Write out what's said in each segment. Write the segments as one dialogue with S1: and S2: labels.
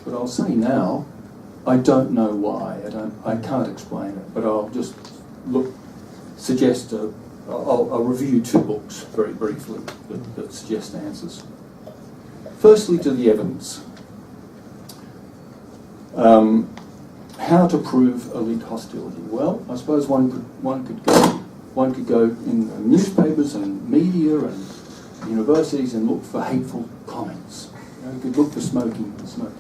S1: But I'll say now, I don't know why. I can't explain it. But I'll just suggest. I'll review two books very briefly that suggest answers. Firstly, to the evidence. How to prove elite hostility? Well, I suppose one could go in the newspapers and media and universities and look for hateful comments. You could look for smoking gun.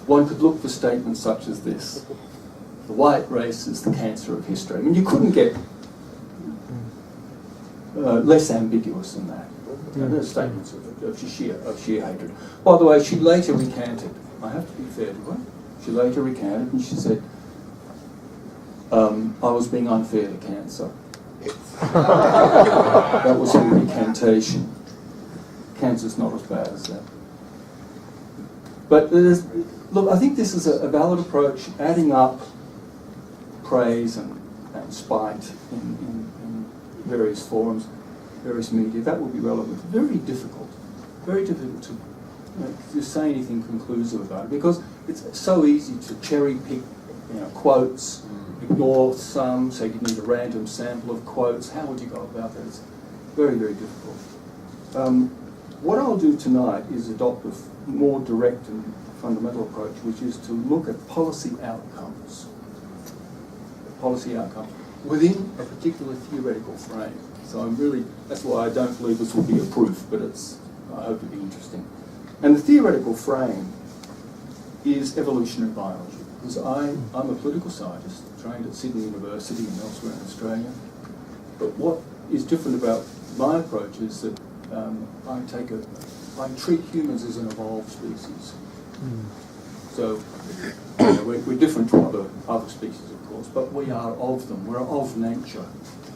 S1: One could look for statements such as this: the white race is the cancer of history. I mean, you couldn't get less ambiguous than that. There's statements of sheer hatred. By the way, she later recanted. I have to be fair to her. She later recanted and she said, I was being unfair to cancer. That was her recantation. Cancer's not as bad as that. But look, I think this is a valid approach, adding up praise and spite in various forums, various media. That will be relevant. Very difficult to say anything conclusive about it, because it's so easy to cherry pick quotes, ignore some, say you need a random sample of quotes. How would you go about that? It's very, very difficult. What I'll do tonight is adopt a more direct and fundamental approach, which is to look at policy outcomes within a particular theoretical frame. So that's why I don't believe this will be a proof, but I hope it'll be interesting. And the theoretical frame is evolutionary biology, because I'm a political scientist trained at Sydney University and elsewhere in Australia. But what is different about my approach is that I treat humans as an evolved species. So we're different to other species, of course, but we are of them. We're of nature.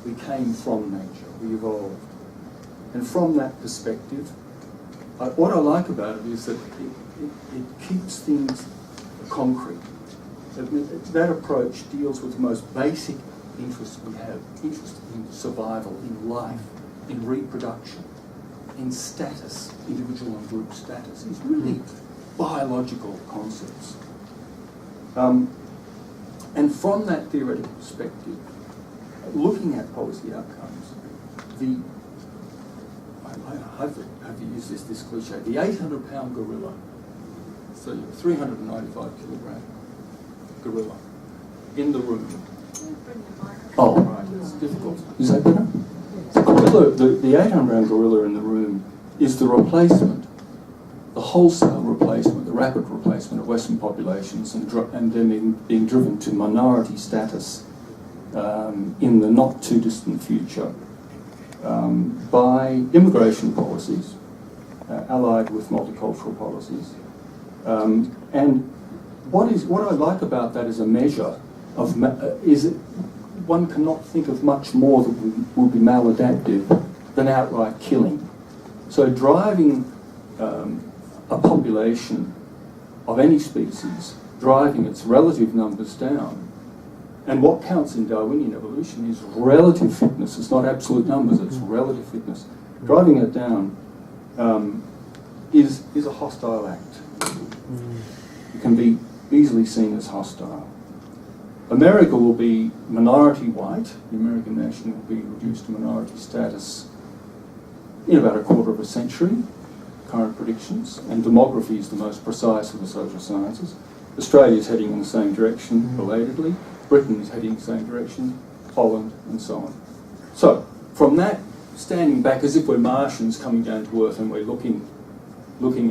S1: We came from nature. We evolved. And from that perspective, what I like about it is that it keeps things concrete. That approach deals with the most basic interests we have: interest in survival, in life, in reproduction, in status, individual and group status. It's really biological concepts. And from that theoretical perspective, looking at policy outcomes, I have to use this cliche, the 800-pound gorilla, so 395-kilogram gorilla in the room. Oh, right, it's difficult. Is that better? The 800-pound gorilla in the room is the replacement, the wholesale replacement, the rapid replacement of Western populations and then being driven to minority status in the not too distant future by immigration policies allied with multicultural policies. And what I like about that as a measure of is that one cannot think of much more that would be maladaptive than outright killing. So driving a population of any species, driving its relative numbers down, and what counts in Darwinian evolution is relative fitness. It's not absolute numbers, it's relative fitness. Driving it down is a hostile act. It can be easily seen as hostile. America will be minority white. The American nation will be reduced to minority status in about a quarter of a century, current predictions, and demography is the most precise of the social sciences. Australia is heading in the same direction, belatedly. Britain is heading in the same direction, Holland, and so on. So, from that, standing back as if we're Martians coming down to Earth and we're looking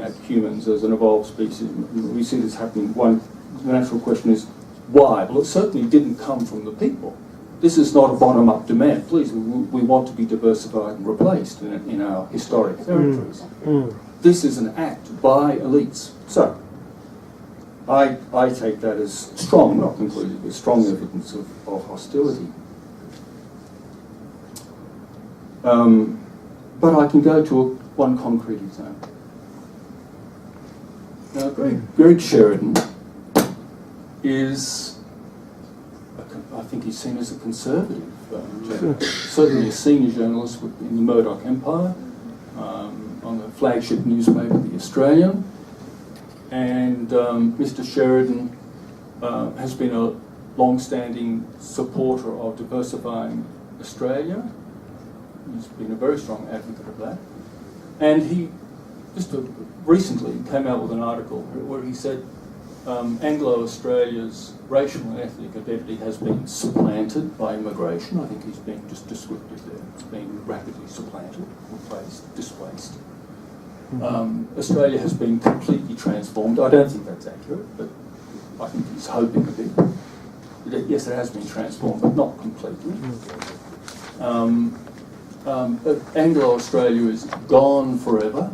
S1: at humans as an evolved species, we see this happening. The natural question is, why? Well, it certainly didn't come from the people. This is not a bottom-up demand. Please, we want to be diversified and replaced in our historic territories. This is an act by elites. So, I take that as strong, not conclusive, but strong evidence of hostility. But I can go to one concrete example. Now, Greg Sheridan is, I think he's seen as a conservative journalist, certainly a senior journalist in the Murdoch empire, on the flagship newspaper, The Australian, and Mr. Sheridan has been a long-standing supporter of diversifying Australia. He's been a very strong advocate of that. And he just recently came out with an article where he said Anglo-Australia's racial and ethnic identity has been supplanted by immigration. I think he's being just descriptive there. It's being rapidly supplanted, replaced, displaced. Australia has been completely transformed. I don't think that's accurate, but I think he's hoping a bit. Yes, it has been transformed, but not completely. Anglo-Australia is gone forever.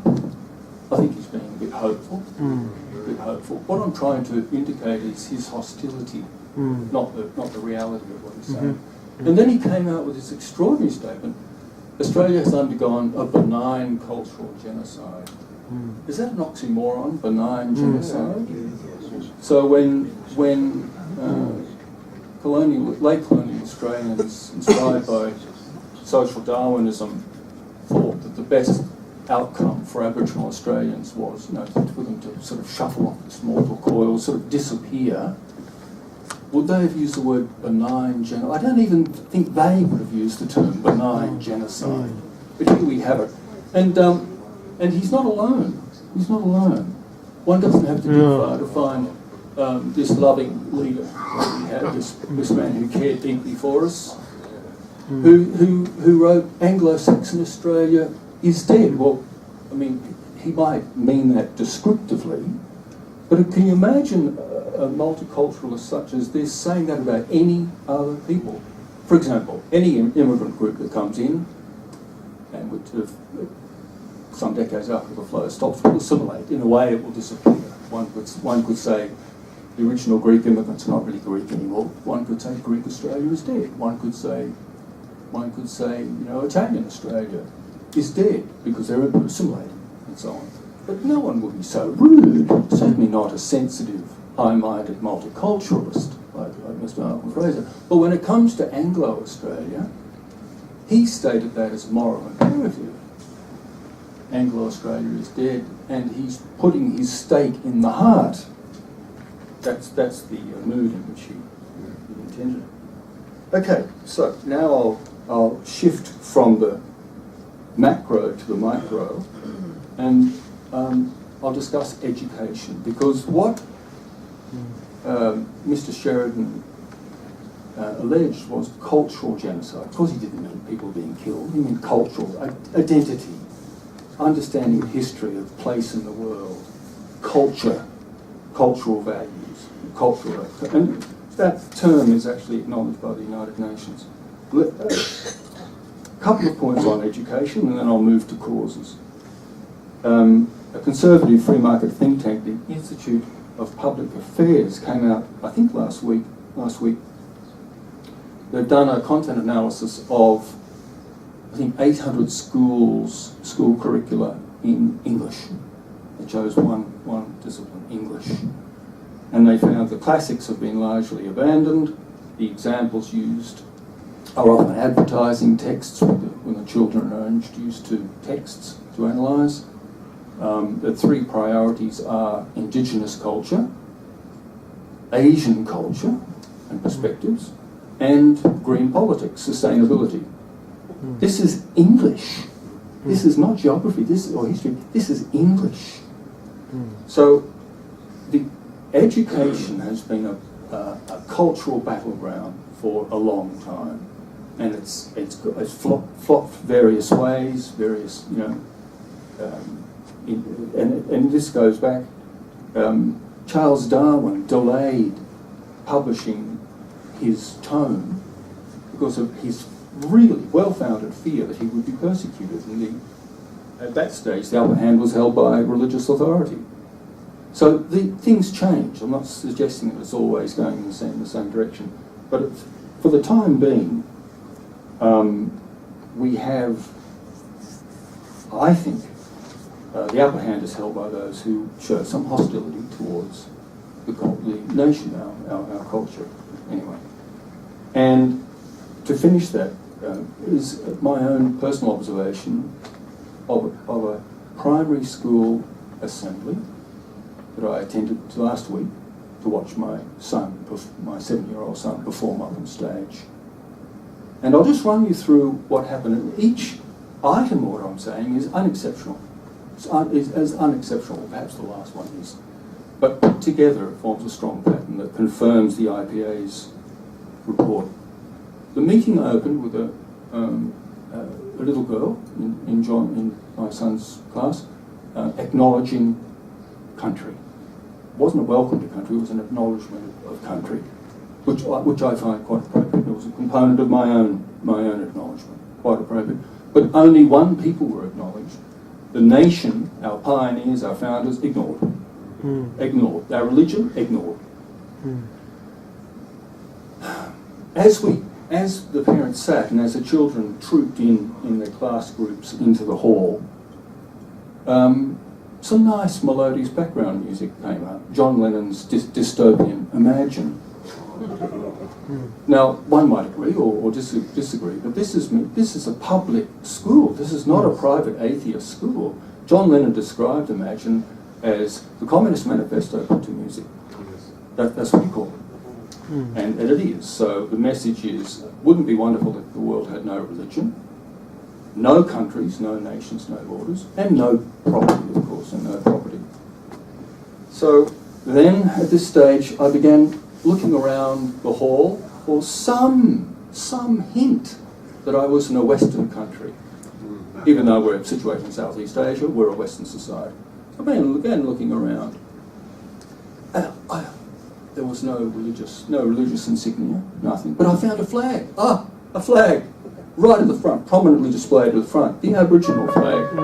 S1: I think he's being a bit hopeful. What I'm trying to indicate is his hostility, not the reality of what he's saying. And then he came out with this extraordinary statement: Australia has undergone a benign cultural genocide. Is that an oxymoron? Benign genocide? So when late colonial Australians, inspired by social Darwinism, thought that the best outcome for Aboriginal Australians was, for them to sort of shuffle off this mortal coil, sort of disappear, would they have used the word benign genocide? I don't even think they would have used the term benign genocide. But here we have it. And he's not alone. He's not alone. One doesn't have to go far to find this loving leader that we had, this man who cared deeply for us, who wrote Anglo-Saxon Australia is dead. Well, I mean, he might mean that descriptively, but can you imagine a multiculturalist such as this saying that about any other people? For example, any immigrant group that comes in and would some decades after the flow stops, will assimilate. In a way, it will disappear. One could say the original Greek immigrants are not really Greek anymore. One could say Greek Australia is dead. One could say, Italian Australia is dead because they're assimilating and so on. But no one would be so rude, certainly not a sensitive, high-minded multiculturalist like Mr. Malcolm Fraser. But when it comes to Anglo-Australia, he stated that as a moral imperative. Anglo-Australia is dead, and he's putting his stake in the heart. That's the mood in which he intended it. Okay, so now I'll shift from the macro to the micro, and I'll discuss education, because what Mr. Sheridan alleged was cultural genocide. Of course he didn't mean people being killed, he meant cultural identity, understanding of history, of place in the world, culture, cultural values, and that term is actually acknowledged by the United Nations. A couple of points on education, and then I'll move to causes. A conservative free market think tank, the Institute of Public Affairs, came out, I think last week. They've done a content analysis of, I think, 800 school curricula in English. They chose one discipline, English. And they found the classics have been largely abandoned. The examples used are often advertising texts when the children are introduced to texts to analyse. The three priorities are Indigenous culture, Asian culture and perspectives, and green politics, sustainability. This is English. This is not geography or history. This is English. So the education has been a cultural battleground for a long time, and it's flopped various ways, and this goes back. Charles Darwin delayed publishing his tome because of his really well-founded fear that he would be persecuted, and at that stage the upper hand was held by religious authority. So things change. I'm not suggesting that it's always going in the same direction, but for the time being, we have, I think, the upper hand is held by those who show some hostility towards the nation, our culture, anyway. And to finish that is my own personal observation of a primary school assembly that I attended last week to watch my son, my 7-year-old son, perform up on stage. And I'll just run you through what happened. And each item of what I'm saying is unexceptional. It's as unexceptional, perhaps the last one is. But put together, it forms a strong pattern that confirms the IPA's report. The meeting opened with a little girl in my son's class, acknowledging country. It wasn't a welcome to country, it was an acknowledgement of country, which I find quite appropriate. It was a component of my own acknowledgement, quite appropriate. But only one people were acknowledged. The nation, our pioneers, our founders, ignored. Ignored. Our religion, ignored. As the parents sat and as the children trooped in their class groups into the hall, some nice melodious background music came up. John Lennon's dystopian Imagine. Now, one might agree or disagree, but this is a public school. This is not a private atheist school. John Lennon described Imagine as the Communist Manifesto put to music. That's what he called it. And it is. So the message is, wouldn't it be wonderful if the world had no religion, no countries, no nations, no borders, and no property, of course, and no property. So then, at this stage, I began looking around the hall for some hint that I was in a Western country. Even though we're situated in Southeast Asia, we're a Western society. I began looking around. There was no religious insignia, nothing. But I found a flag. A flag, right at the front, prominently displayed at the front, the Aboriginal flag.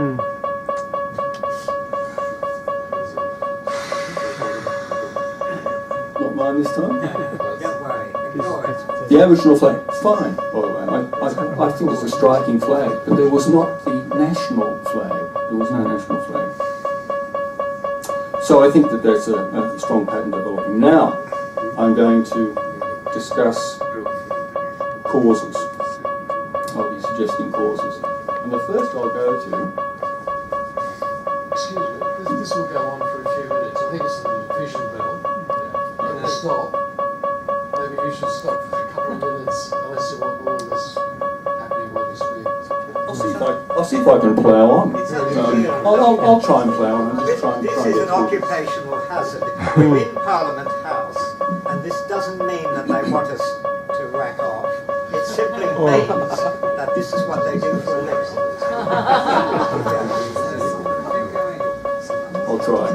S1: Not mine this time. The Aboriginal flag, fine, by the way. I think it's a striking flag, but there was not the national flag. There was no national flag. So I think that there's a strong pattern developing. Now, I'm going to discuss causes. I'll be suggesting causes. And the first I'll go to...
S2: Excuse me, this will go on for a few minutes. I think it's the vision bell. And then stop. Maybe you should stop for a couple of minutes unless you want all this happening while you speak.
S1: I'll see if I can plough on. I'll try and plough on.
S3: This is an occupational hazard. We're in Parliament House, and this doesn't mean that they want us to rack off. It simply means that this is what they do for a living.
S1: I'll try.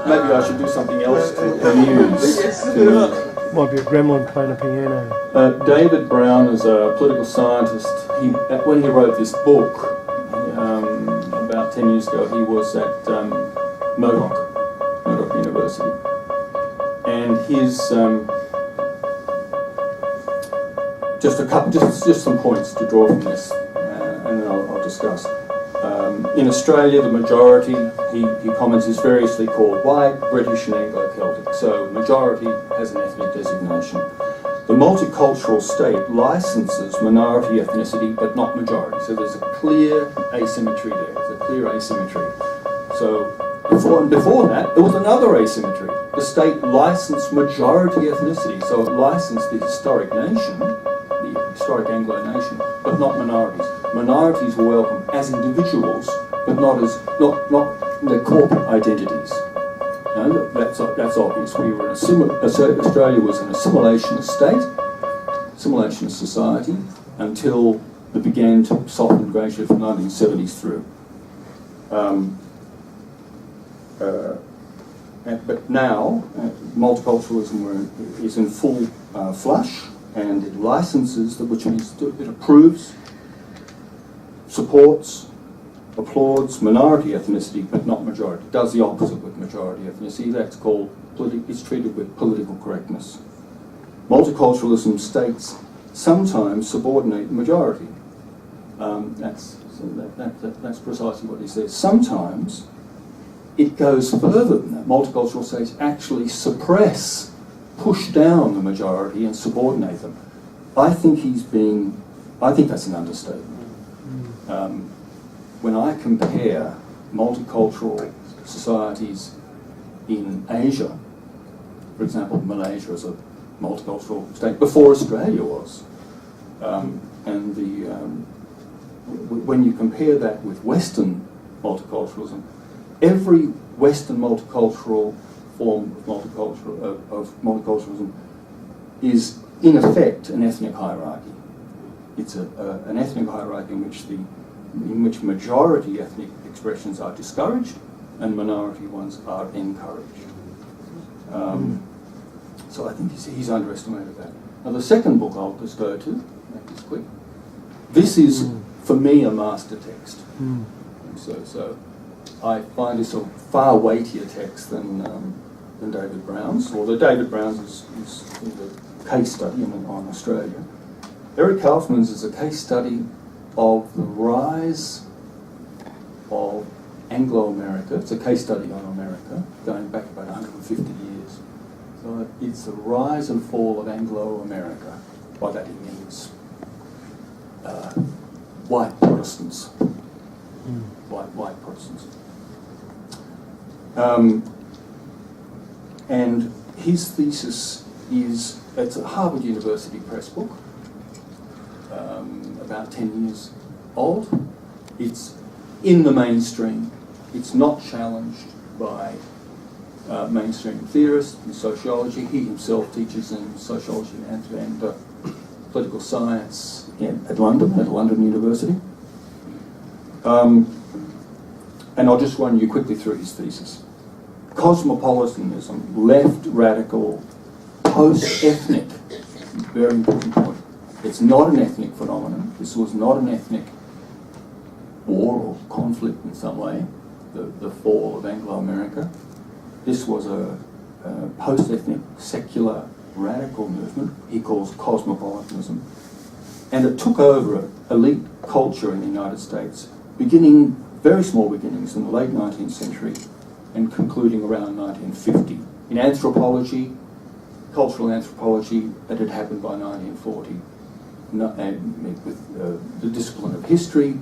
S1: Maybe I should do something else to amuse.
S4: Might be a gremlin playing a piano.
S1: David Brown is a political scientist. When he wrote this book about 10 years ago, he was at Murdoch University, and his just some points to draw from this, and then I'll discuss. In Australia, the majority, he comments, is variously called white, British, and Anglo-Celtic. So majority has an ethnic designation. The multicultural state licenses minority ethnicity, but not majority. So there's a clear asymmetry there. There's a clear asymmetry. So before that, there was another asymmetry. The state licensed majority ethnicity, so it licensed the historic nation, the historic Anglo nation, but not minorities. Minorities were welcome as individuals, but not their corporate identities. No, that's obvious. We were Australia was an assimilationist state, assimilationist society, until it began to soften gradually from the 1970s through. But now, multiculturalism is in full flush, and it licenses, which means it approves, supports, applauds minority ethnicity, but not majority. It does the opposite with majority ethnicity. That's called, it's treated with political correctness. Multiculturalism states sometimes subordinate the majority. That's precisely what he says. Sometimes it goes further than that. Multicultural states actually suppress, push down the majority and subordinate them. I think that's an understatement. when I compare multicultural societies in Asia, for example, Malaysia is a multicultural state before Australia was, when you compare that with Western multiculturalism, every Western multicultural form of multiculturalism is in effect an ethnic hierarchy. It's an ethnic hierarchy in which majority ethnic expressions are discouraged and minority ones are encouraged. So I think he's underestimated that. Now the second book I'll just go to, make this quick. This is, for me, a master text. So I find this a far weightier text than David Brown's, although David Brown's is a case study on Australia. Eric Kaufmann's is a case study of the rise of Anglo-America. It's a case study on America, going back about 150 years. So it's the rise and fall of Anglo-America. By that it means white Protestants. White Protestants. And his thesis is, it's a Harvard University Press book, about 10 years old. It's in the mainstream. It's not challenged by mainstream theorists in sociology. He himself teaches in sociology and political science at London University. And I'll just run you quickly through his thesis. Cosmopolitanism, left radical, post-ethnic, very important point. It's not an ethnic phenomenon. This was not an ethnic war or conflict in some way, the fall of Anglo-America. This was a post-ethnic, secular, radical movement he calls cosmopolitanism. And it took over elite culture in the United States, beginning, very small beginnings in the late 19th century and concluding around 1950. In anthropology, cultural anthropology, that had happened by 1940. And with the discipline of history,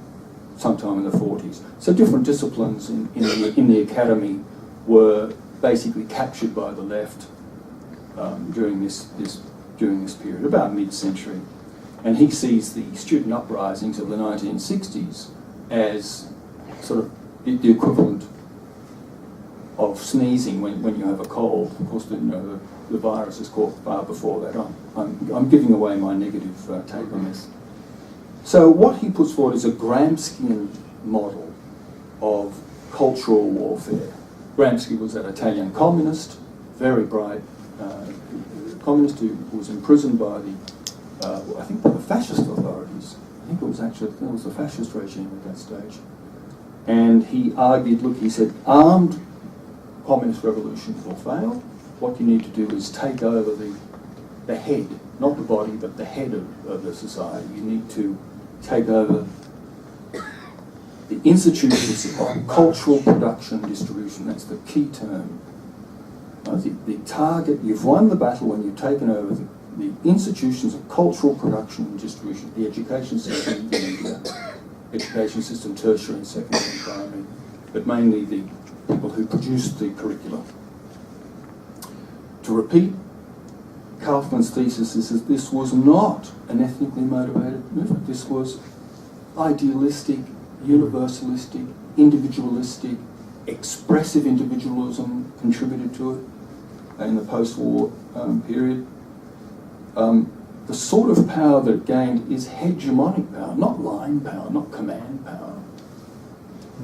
S1: sometime in the 40s. So different disciplines in the academy were basically captured by the left during this period, about mid-century. And he sees the student uprisings of the 1960s as sort of the equivalent of sneezing when you have a cold. Of course, the virus is caught far before that. I'm giving away my negative take on this. So what he puts forward is a Gramscian model of cultural warfare. Gramsci was an Italian communist, very bright communist who was imprisoned by I think by the fascist authorities. I think it was the fascist regime at that stage. And he argued, he said, armed communist revolutions will fail. What you need to do is take over the head, not the body, but the head of the society. You need to take over the institutions of cultural production and distribution. That's the key term. The target, you've won the battle when you've taken over the institutions of cultural production and distribution, the education system, the education system, tertiary and secondary and primary, but mainly the people who produce the curricula. To repeat, Kaufmann's thesis is that this was not an ethnically motivated movement. This was idealistic, universalistic, individualistic, expressive individualism contributed to it in the post-war period. The sort of power that it gained is hegemonic power, not line power, not command power.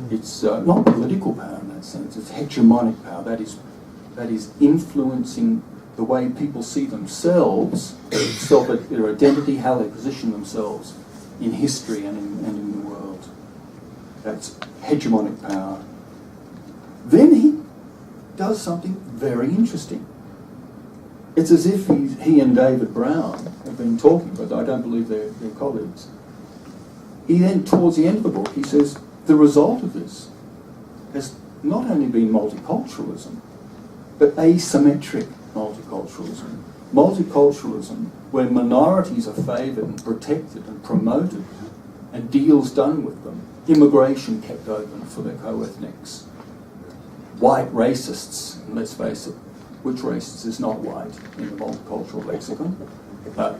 S1: It's not political power in that sense. It's hegemonic power. That is influencing the way people see themselves, their identity, how they position themselves in history and in the world. That's hegemonic power. Then he does something very interesting. It's as if he and David Brown have been talking, but I don't believe they're colleagues. He then, towards the end of the book, he says, the result of this has not only been multiculturalism, but asymmetric multiculturalism. Multiculturalism where minorities are favoured and protected and promoted, and deals done with them, immigration kept open for their co-ethnics, white racists, and let's face it, which racist is not white in the multicultural lexicon,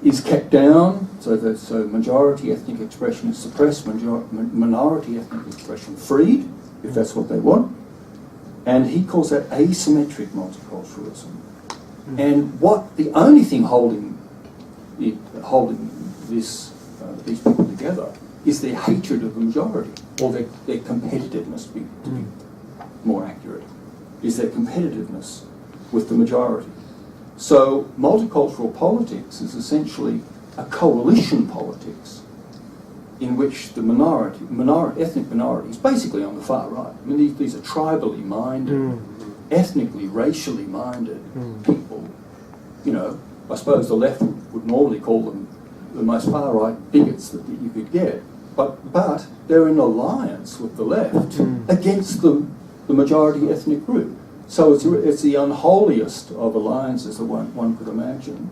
S1: is kept down, so that majority ethnic expression is suppressed, minority ethnic expression freed, if that's what they want, and he calls that asymmetric multiculturalism. And the only thing holding these people together is their hatred of the majority, or their competitiveness, to be more accurate, is their competitiveness with the majority. So multicultural politics is essentially a coalition politics in which the ethnic minorities, basically on the far right, I mean these are tribally minded, ethnically, racially minded people. You know, I suppose the left would normally call them the most far right bigots that you could get, but they're in alliance with the left against the majority ethnic group. So it's the unholiest of alliances that one could imagine.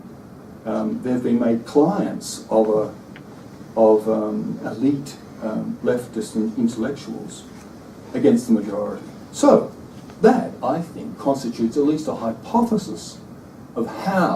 S1: They've been made clients of elite leftist intellectuals against the majority. So that, I think, constitutes at least a hypothesis of how